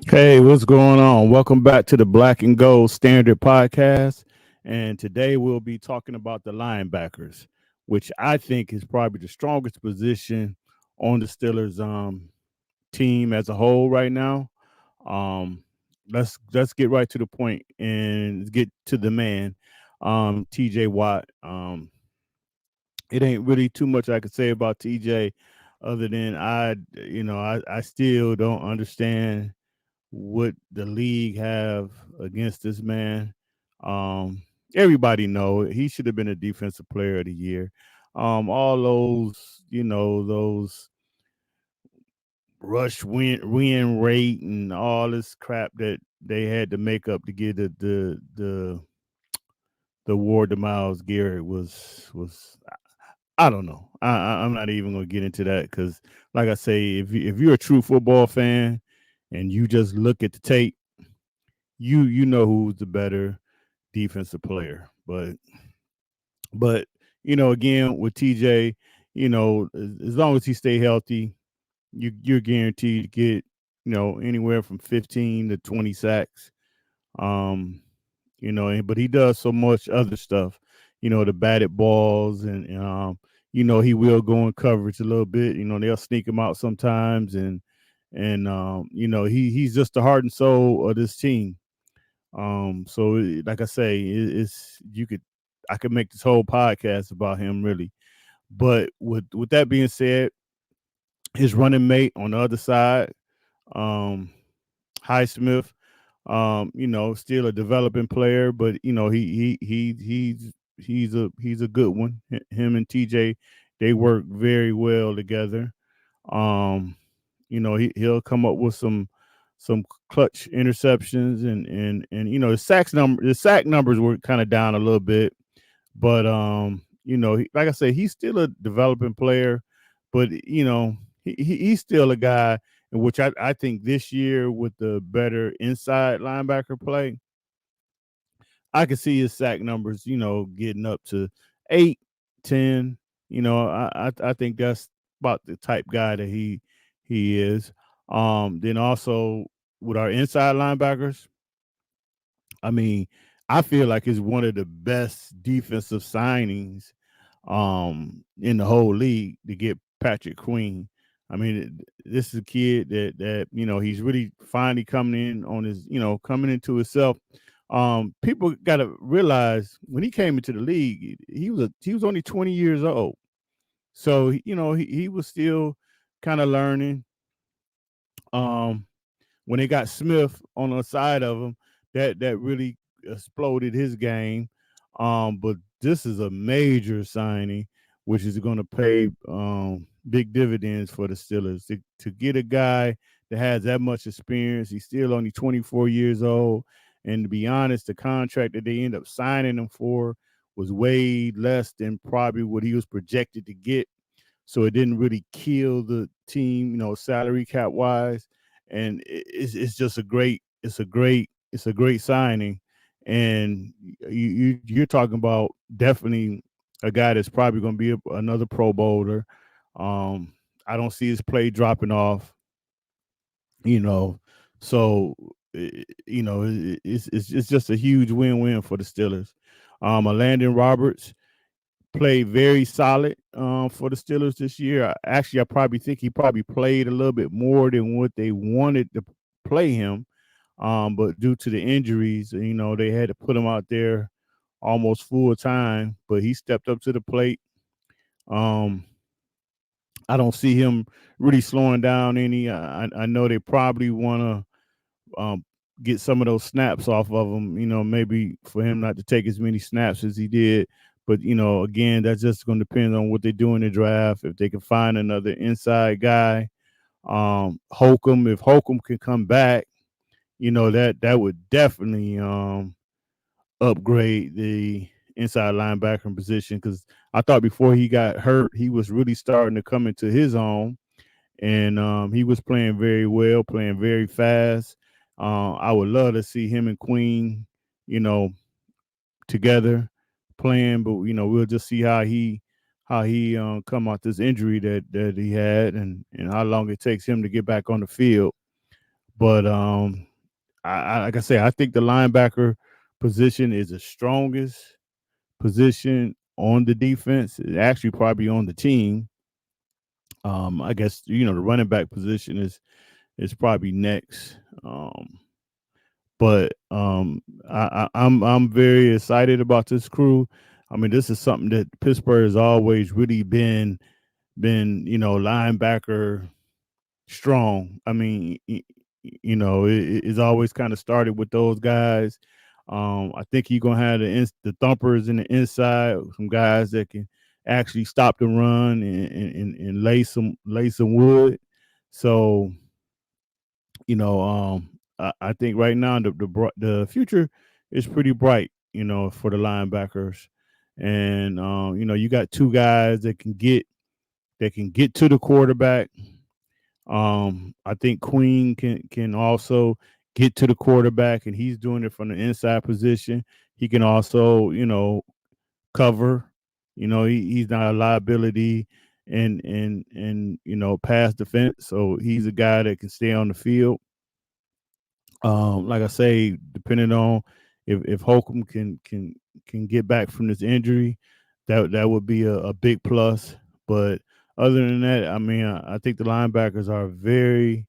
Hey, what's going on? Welcome back to the Black and Gold Standard Podcast. And today we'll be talking about the linebackers, which I think is probably the strongest position on the Steelers team as a whole right now. Um, let's get right to the point and get to the man, TJ Watt. It ain't really too much I could say about TJ other than I still don't understand what the league have against this man. Um, Everybody know he should have been a defensive player of the year. All those, those rush win rate and all this crap that they had to make up to get the award to Miles Garrett was I don't know. I'm not even gonna get into that because, like I say, if you're a true football fan and you just look at the tape, you know who's the better defensive player. But again with TJ, as long as he stay healthy, you're guaranteed to get anywhere from 15 to 20 sacks. Um, but he does so much other stuff. The batted balls and he will go in coverage a little bit. They'll sneak him out sometimes and he's just the heart and soul of this team. Like I say, it's you could I could make this whole podcast about him really. But with that being said, his running mate on the other side, um, Highsmith, still a developing player, but he's a good one. Him and TJ, they work very well together. Um, he'll come up with some clutch interceptions and the sack numbers were kind of down a little bit, but like I say, he's still a developing player, but he's still a guy in which I think this year with the better inside linebacker play, I could see his sack numbers, getting up to 8, 10. I think that's about the type guy that he is. Then also with our inside linebackers, I mean, I feel like it's one of the best defensive signings in the whole league to get Patrick Queen. I mean, this is a kid that he's really finally coming in on his coming into himself. People got to realize when he came into the league, he was only 20 years old, so he was still kind of learning. Um, when they got Smith on the side of him, that really exploded his game. But this is a major signing, which is going to pay big dividends for the Steelers to get a guy that has that much experience. He's still only 24 years old, and to be honest, the contract that they end up signing him for was way less than probably what he was projected to get, so it didn't really kill the team, salary cap wise. And it's just a great signing. And you're talking about definitely a guy that's probably going to be another Pro Bowler. Um, I don't see his play dropping off, you know. So it's just a huge win-win for the Steelers. A Landon Roberts played very solid for the Steelers this year. Actually, I probably think he probably played a little bit more than what they wanted to play him. But due to the injuries, they had to put him out there almost full time. But he stepped up to the plate. Um, I don't see him really slowing down any. I know they probably want to get some of those snaps off of him. Maybe for him not to take as many snaps as he did. But again, that's just going to depend on what they do in the draft. If they can find another inside guy, Holcomb. If Holcomb can come back, that would definitely upgrade the inside linebacker position, because I thought before he got hurt, he was really starting to come into his own, and he was playing very well, playing very fast. I would love to see him and Queen, you know, together playing, but we'll just see how he come out this injury that he had, and how long it takes him to get back on the field. But like I say, I think the linebacker position is the strongest position on the defense. Actually, probably on the team. I guess the running back position is probably next. But I'm very excited about this crew. I mean, this is something that Pittsburgh has always really been linebacker strong. I mean, it's always kind of started with those guys. I think you're gonna have the thumpers in the inside, some guys that can actually stop the run and lay some wood. So I think right now the future is pretty bright, for the linebackers, and you got two guys that can get to the quarterback. I think Queen can also get to the quarterback, and he's doing it from the inside position. He can also, cover. He's not a liability and pass defense. So he's a guy that can stay on the field. Like I say, depending on if Holcomb can get back from this injury, that would be a big plus. But other than that, I mean, I think the linebackers are very,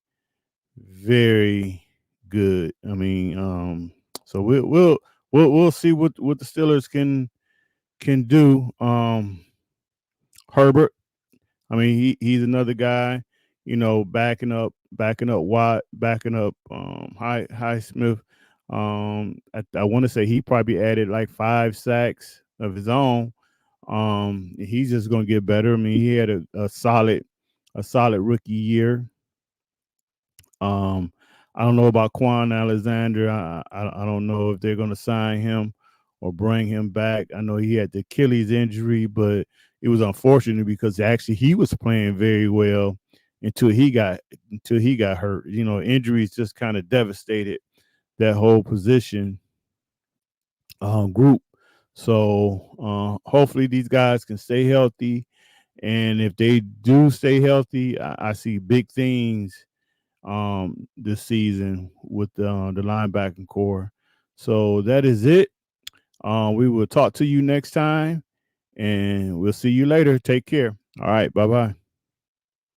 very good. I mean, so we'll see what the Steelers can do. Herbert, I mean, he's another guy, backing up Watt, backing up Highsmith. I want to say he probably added like 5 sacks of his own. He's just gonna get better. I mean, he had a solid rookie year. Um, I don't know about Quan Alexander. I don't know if they're gonna sign him or bring him back. I know he had the Achilles injury, but it was unfortunate because actually he was playing very well until he got hurt. Injuries just kind of devastated that whole position group. So hopefully these guys can stay healthy, and if they do stay healthy, I see big things this season with the linebacking core. So that is it. We will talk to you next time, and we'll see you later. Take care. All right. Bye bye.